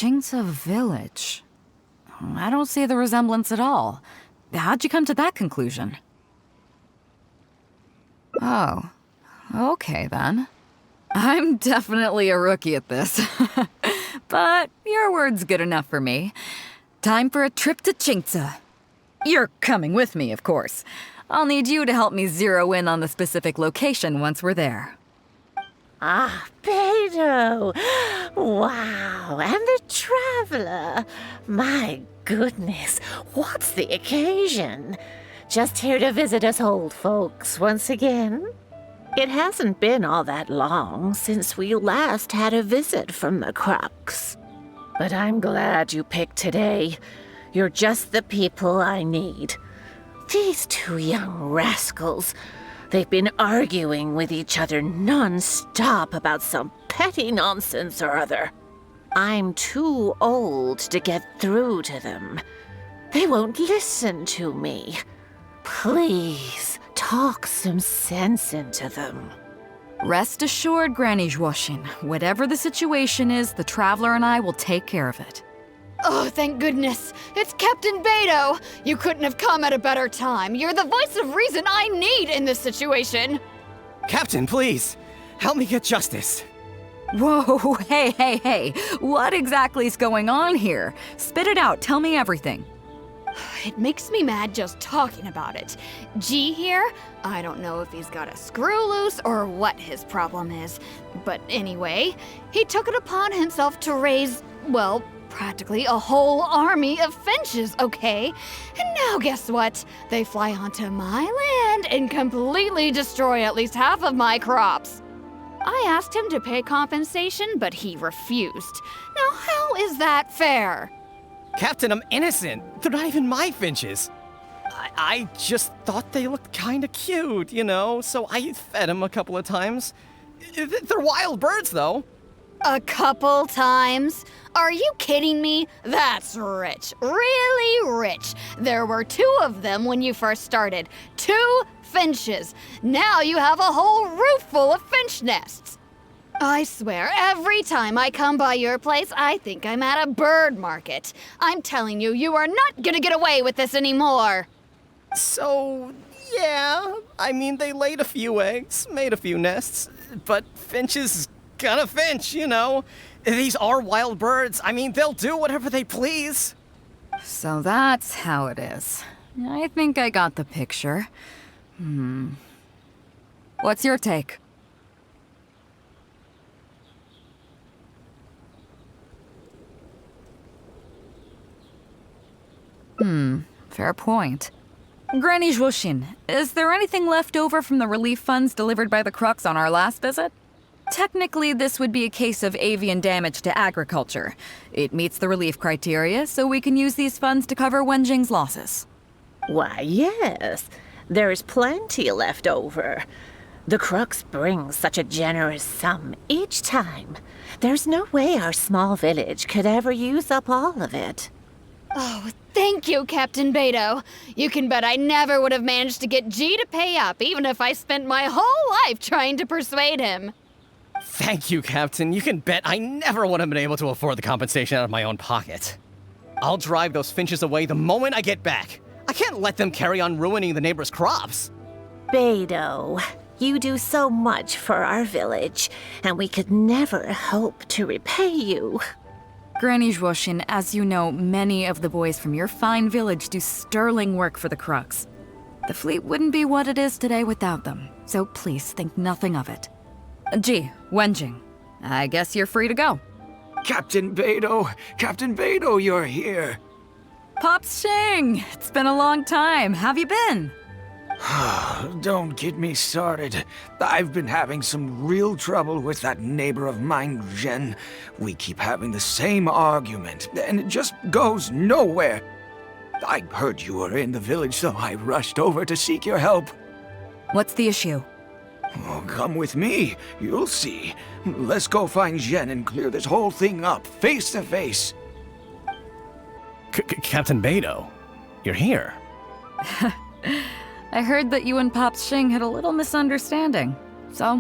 Qingce village. I don't see the resemblance at all. How'd you come to that conclusion? Oh, okay then. I'm definitely a rookie at this. But your word's good enough for me. Time for a trip to Qingce. You're coming with me, of course. I'll need you to help me zero in on the specific location once we're there. Ah, Beidou! Wow, and the traveler! My goodness, what's the occasion? Just here to visit us old folks once again? It hasn't been all that long since we last had a visit from the Crux. But I'm glad you picked today. You're just the people I need. These two young rascals, they've been arguing with each other non-stop about some petty nonsense or other. I'm too old to get through to them. They won't listen to me. Please, talk some sense into them. Rest assured, Granny Zhuoshin, whatever the situation is, the Traveler and I will take care of it. Oh, thank goodness. It's Captain Beidou. You couldn't have come at a better time. You're the voice of reason I need in this situation. Captain, please, help me get justice. Whoa, hey. What exactly is going on here? Spit it out, tell me everything. It makes me mad just talking about it. G here, I don't know if he's got a screw loose or what his problem is. But anyway, he took it upon himself to raise, well, practically a whole army of finches, okay? And now guess what? They fly onto my land and completely destroy at least half of my crops. I asked him to pay compensation, but he refused. Now how is that fair? Captain, I'm innocent. They're not even my finches. I just thought they looked kinda cute, you know, so I fed them a couple of times. They're wild birds, though. A couple times? Are you kidding me? That's rich. Really rich. There were 2 of them when you first started. 2 finches. Now you have a whole roof full of finch nests. I swear, every time I come by your place, I think I'm at a bird market. I'm telling you, you are not gonna get away with this anymore. So, yeah, I mean, they laid a few eggs, made a few nests, but finches gonna finch, you know. These are wild birds. I mean, they'll do whatever they please. So that's how it is. I think I got the picture. What's your take? Fair point. Granny Zhuoshin, is there anything left over from the relief funds delivered by the Crux on our last visit? Technically, this would be a case of avian damage to agriculture. It meets the relief criteria, so we can use these funds to cover Wenjing's losses. Why, yes. There's plenty left over. The Crux brings such a generous sum each time. There's no way our small village could ever use up all of it. Oh, thank you, Captain Beidou. You can bet I never would have managed to get G to pay up, even if I spent my whole life trying to persuade him. Thank you, Captain. You can bet I never would have been able to afford the compensation out of my own pocket. I'll drive those finches away the moment I get back. I can't let them carry on ruining the neighbors' crops. Beidou, you do so much for our village, and we could never hope to repay you. Granny Zhuoshin, as you know, many of the boys from your fine village do sterling work for the Crux. The fleet wouldn't be what it is today without them, so please think nothing of it. Gee, Wenjing, I guess you're free to go. Captain Beidou, you're here. Pops Xing, it's been a long time. How've you been? Don't get me started. I've been having some real trouble with that neighbor of mine, Zhen. We keep having the same argument, and it just goes nowhere. I heard you were in the village, so I rushed over to seek your help. What's the issue? Oh, come with me. You'll see. Let's go find Zhen and clear this whole thing up, face to face. Captain Beidou, you're here. I heard that you and Pops Xing had a little misunderstanding. So,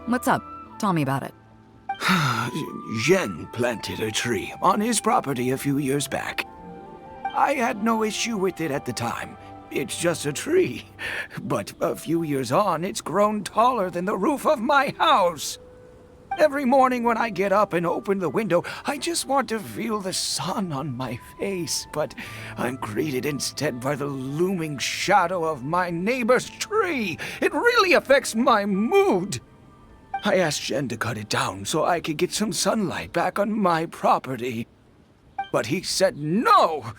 what's up? Tell me about it. Zhen planted a tree on his property a few years back. I had no issue with it at the time. It's just a tree. But a few years on, it's grown taller than the roof of my house. Every morning when I get up and open the window, I just want to feel the sun on my face. But I'm greeted instead by the looming shadow of my neighbor's tree. It really affects my mood. I asked Jen to cut it down so I could get some sunlight back on my property. But he said no.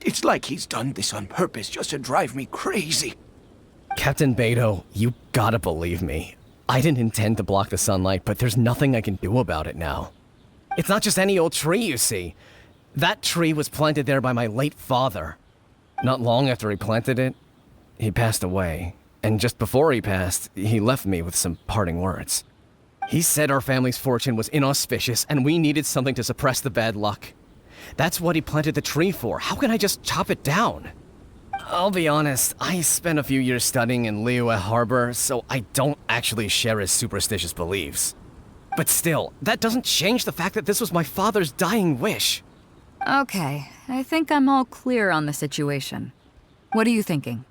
It's like he's done this on purpose just to drive me crazy. Captain Beidou, you gotta believe me. I didn't intend to block the sunlight, but there's nothing I can do about it now. It's not just any old tree, you see. That tree was planted there by my late father. Not long after he planted it, he passed away. And just before he passed, he left me with some parting words. He said our family's fortune was inauspicious and we needed something to suppress the bad luck. That's what he planted the tree for. How can I just chop it down? I'll be honest, I spent a few years studying in Liyue Harbor, so I don't actually share his superstitious beliefs. But still, that doesn't change the fact that this was my father's dying wish. Okay, I think I'm all clear on the situation. What are you thinking?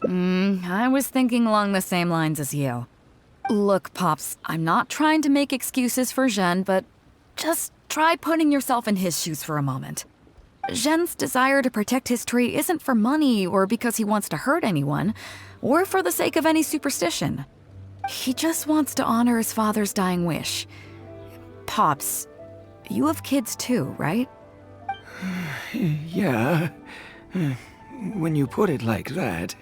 I was thinking along the same lines as you. Look, Pops, I'm not trying to make excuses for Zhen, but just try putting yourself in his shoes for a moment. Zhen's desire to protect his tree isn't for money or because he wants to hurt anyone, or for the sake of any superstition. He just wants to honor his father's dying wish. Pops, you have kids too, right? Yeah, when you put it like that.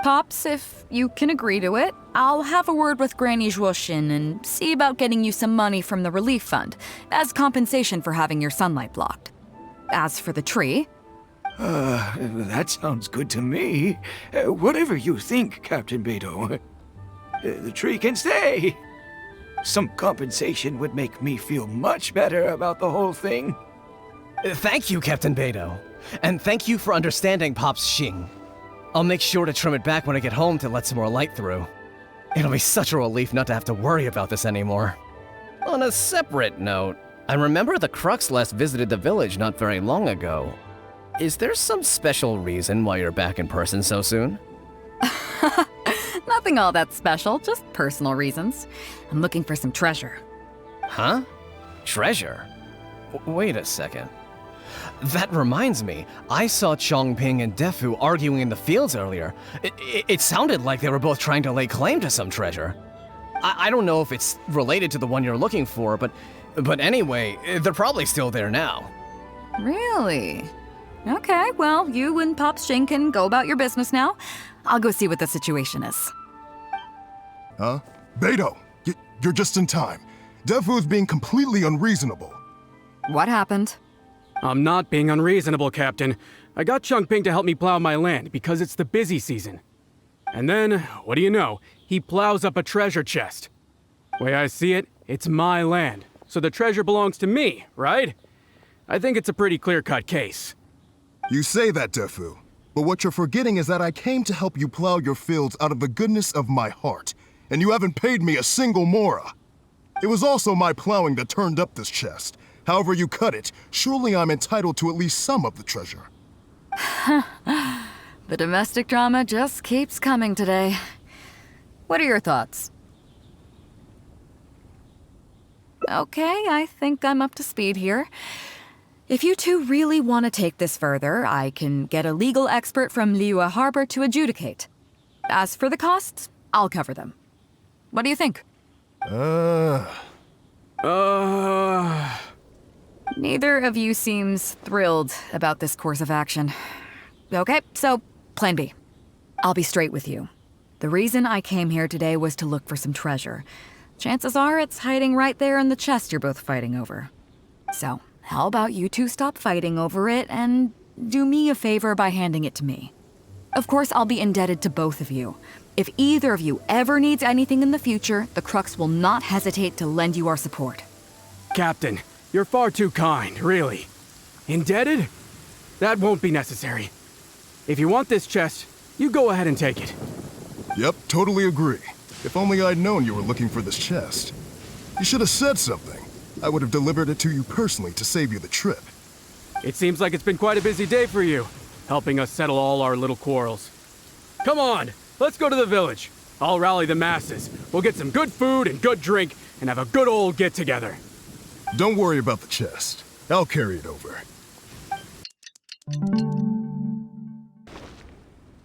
Pops, if you can agree to it, I'll have a word with Granny Zhuoshin and see about getting you some money from the relief fund as compensation for having your sunlight blocked. As for the tree... That sounds good to me. Whatever you think, Captain Beidou. The tree can stay. Some compensation would make me feel much better about the whole thing. Thank you, Captain Beidou. And thank you for understanding Pop's Xing. I'll make sure to trim it back when I get home to let some more light through. It'll be such a relief not to have to worry about this anymore. On a separate note, I remember the Crux last visited the village not very long ago. Is there some special reason why you're back in person so soon? Nothing all that special, just personal reasons. I'm looking for some treasure. Huh? Treasure? Wait a second. That reminds me, I saw Chongping and Defu arguing in the fields earlier. It sounded like they were both trying to lay claim to some treasure. I don't know if it's related to the one you're looking for, but anyway, they're probably still there now. Really? Okay, well, you and Pops Xing can go about your business now. I'll go see what the situation is. Huh? Beidou, you're just in time. Defu's being completely unreasonable. What happened? I'm not being unreasonable, Captain. I got Chongping to help me plow my land because it's the busy season. And then, what do you know, he plows up a treasure chest. Way I see it, it's my land, so the treasure belongs to me, right? I think it's a pretty clear-cut case. You say that, Defu, but what you're forgetting is that I came to help you plow your fields out of the goodness of my heart, and you haven't paid me a single mora. It was also my plowing that turned up this chest. However you cut it, surely I'm entitled to at least some of the treasure. The domestic drama just keeps coming today. What are your thoughts? Okay, I think I'm up to speed here. If you two really want to take this further, I can get a legal expert from Liyue Harbor to adjudicate. As for the costs, I'll cover them. What do you think? Neither of you seems thrilled about this course of action. Okay, so plan B. I'll be straight with you. The reason I came here today was to look for some treasure. Chances are it's hiding right there in the chest you're both fighting over. So, how about you two stop fighting over it and do me a favor by handing it to me? Of course, I'll be indebted to both of you. If either of you ever needs anything in the future, the Crux will not hesitate to lend you our support. Captain, you're far too kind, really. Indebted? That won't be necessary. If you want this chest, you go ahead and take it. Yep, totally agree. If only I'd known you were looking for this chest. You should have said something. I would have delivered it to you personally to save you the trip. It seems like it's been quite a busy day for you, helping us settle all our little quarrels. Come on, let's go to the village. I'll rally the masses. We'll get some good food and good drink and have a good old get-together. Don't worry about the chest. I'll carry it over.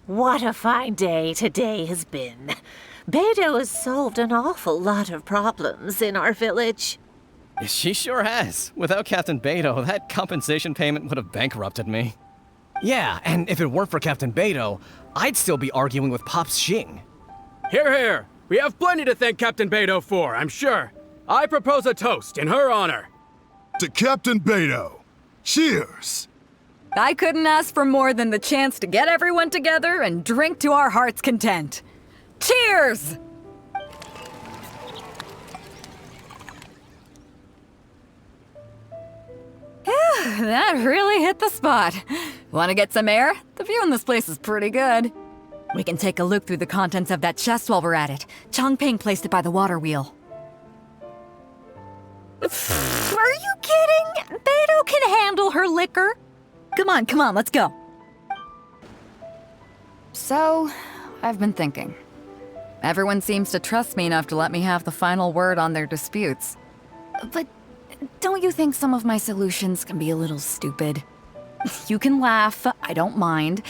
What a fine day today has been. Beidou has solved an awful lot of problems in our village. She sure has. Without Captain Beidou, that compensation payment would have bankrupted me. Yeah, and if it weren't for Captain Beidou, I'd still be arguing with Pops Xing. Here, here. We have plenty to thank Captain Beidou for, I'm sure. I propose a toast in her honor. To Captain Beidou. Cheers! I couldn't ask for more than the chance to get everyone together and drink to our heart's content. Cheers! Phew, that really hit the spot. Want to get some air? The view in this place is pretty good. We can take a look through the contents of that chest while we're at it. Chongping placed it by the water wheel. Are you kidding? Beidou can handle her liquor. Come on, let's go. So, I've been thinking. Everyone seems to trust me enough to let me have the final word on their disputes. But don't you think some of my solutions can be a little stupid? You can laugh, I don't mind.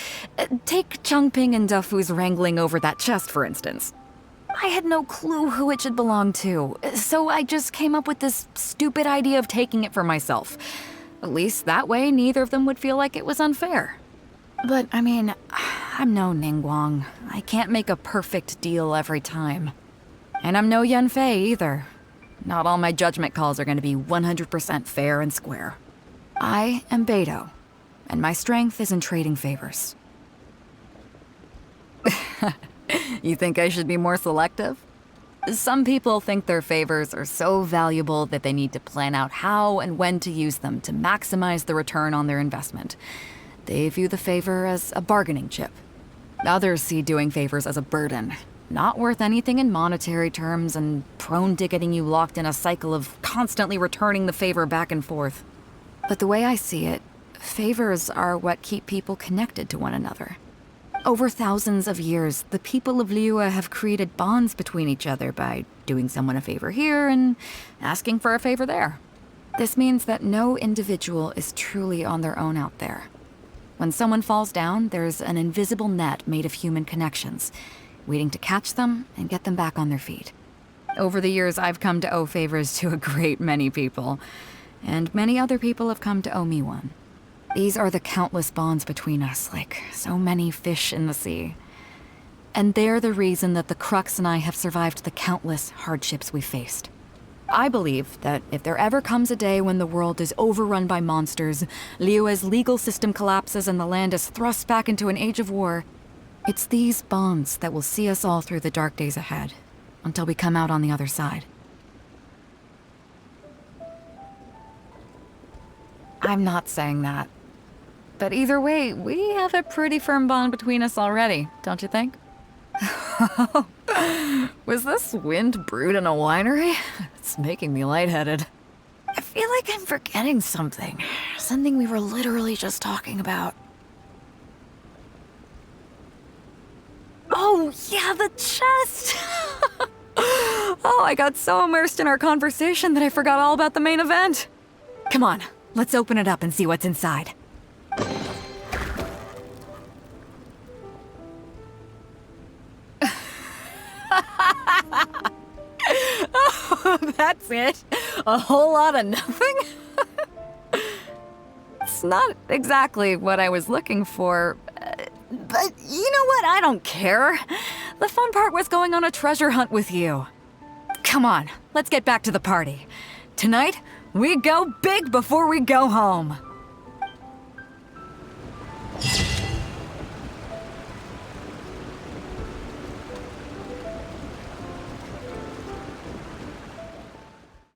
Take Chongping and Defu's wrangling over that chest, for instance. I had no clue who it should belong to, so I just came up with this stupid idea of taking it for myself. At least that way, neither of them would feel like it was unfair. But, I mean, I'm no Ningguang. I can't make a perfect deal every time. And I'm no Yanfei either. Not all my judgment calls are going to be 100% fair and square. I am Beidou, and my strength is in trading favors. You think I should be more selective? Some people think their favors are so valuable that they need to plan out how and when to use them to maximize the return on their investment. They view the favor as a bargaining chip. Others see doing favors as a burden, not worth anything in monetary terms and prone to getting you locked in a cycle of constantly returning the favor back and forth. But the way I see it, favors are what keep people connected to one another. Over thousands of years, the people of Liyue have created bonds between each other by doing someone a favor here and asking for a favor there. This means that no individual is truly on their own out there. When someone falls down, there's an invisible net made of human connections, waiting to catch them and get them back on their feet. Over the years, I've come to owe favors to a great many people, and many other people have come to owe me one. These are the countless bonds between us, like so many fish in the sea. And they're the reason that the Crux and I have survived the countless hardships we faced. I believe that if there ever comes a day when the world is overrun by monsters, Liyue's legal system collapses and the land is thrust back into an age of war, it's these bonds that will see us all through the dark days ahead, until we come out on the other side. I'm not saying that. But either way, we have a pretty firm bond between us already, don't you think? Was this wind brewed in a winery? It's making me lightheaded. I feel like I'm forgetting something. Something we were literally just talking about. Oh, yeah, the chest! Oh, I got so immersed in our conversation that I forgot all about the main event. Come on, let's open it up and see what's inside. Oh, that's it? A whole lot of nothing? It's not exactly what I was looking for, but you know what? I don't care. The fun part was going on a treasure hunt with you. Come on, let's get back to the party. Tonight, we go big before we go home.